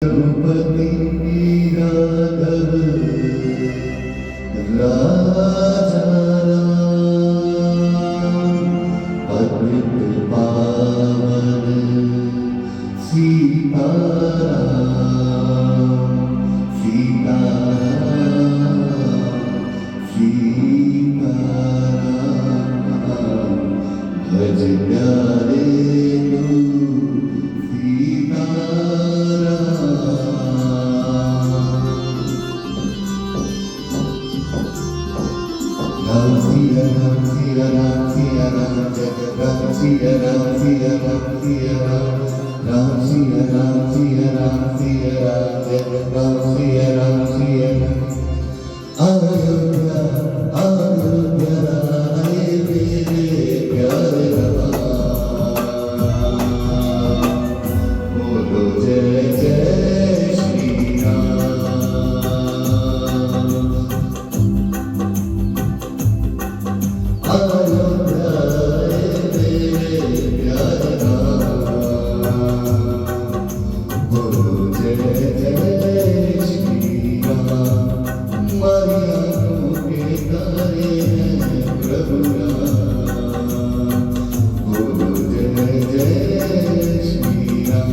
रघुपति राघव राजा पतित पावन सीताराम सीताराम सीताराम भज प्यारे Siya Ram, Siya Ram, Siya Ram, Ram Siya Ram, Siya Ram, Siya Ram, Ram Siya Ram, Siya Ram, Siya Ram, Ram Siya Ram, Siya Ram. Ayodhya, Ayodhya, Aye mere pyare Rama. Bolo Jai Jai Shri Ram. Ayodhya, Aye mere pyare Rama. Bolo Jai Jai Shri Ram. हमारी आँखों के तारे हैं प्रभु राम, बोलो जय जय श्री राम।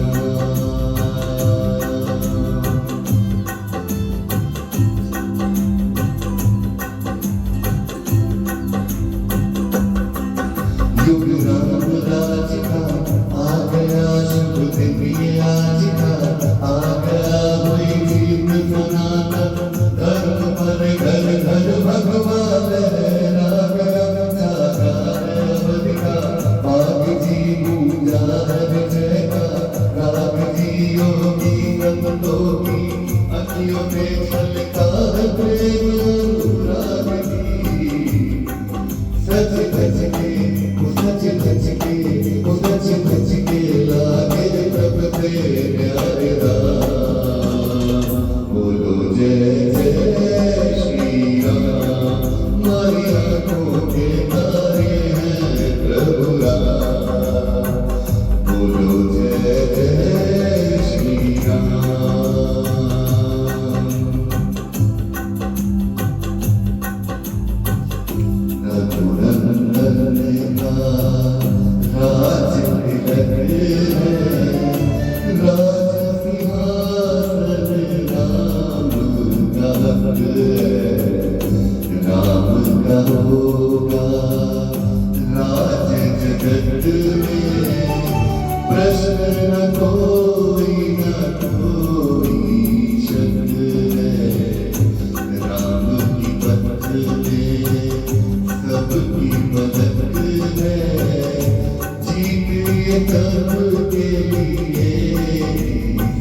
युग राम राज का आ गया शुभ दिन ये आज का, आ गया वही जीत सनातन धर्म पर घर घर भगवान लहरा गया साकार अवधि का। बाग जी गूंजा है विजय का, राग जी योगी नंदो की अखियों में छलका है प्रेम अनुराग की। सच सच के सच सच के सच सच के लागे तब तेरे प्यारे राम, बोलो जय जय श्री राम। हमारी आँखों के तारे हैं प्रभु राम, बोलो जय जय श्री राम। रघुनंदन का राज तिलक है, राज सिंहासन राम का हक है। राम का होगा राज जगत में, प्रश्न न कोई शक है। राम की पथ में सबकी मदद है, जीत ये सबके लिए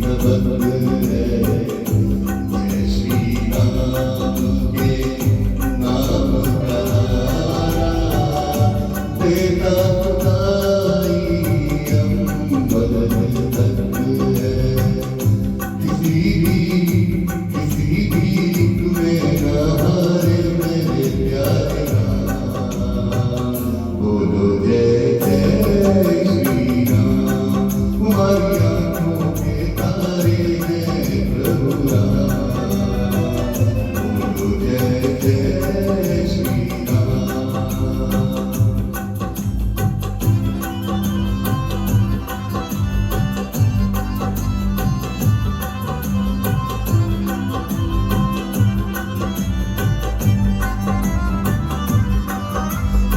सबक है। जय श्री राम के नाम का नारा देता खुदाई अम्बर तक है। किसी भी तुम्हें ना हारे मेरे प्यारे राम, बोलो जय जय श्री राम। हमारी आँखों के तारे हैं प्रभु राम, बोलो जय जय श्री राम।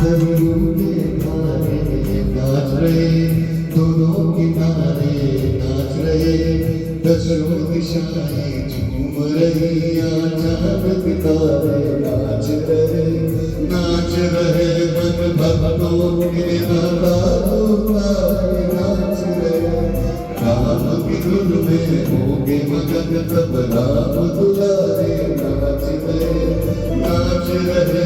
दरियों के किनारे नाच रहे, दोनों किनारे नाच रहे, दसों दिशाएं झूम रही। चांद सितारे नाच रहे मन भक्तों के नातारे नाच रहे। राम की धुन में होंगे मगन तब राम दुलारे नाच रहे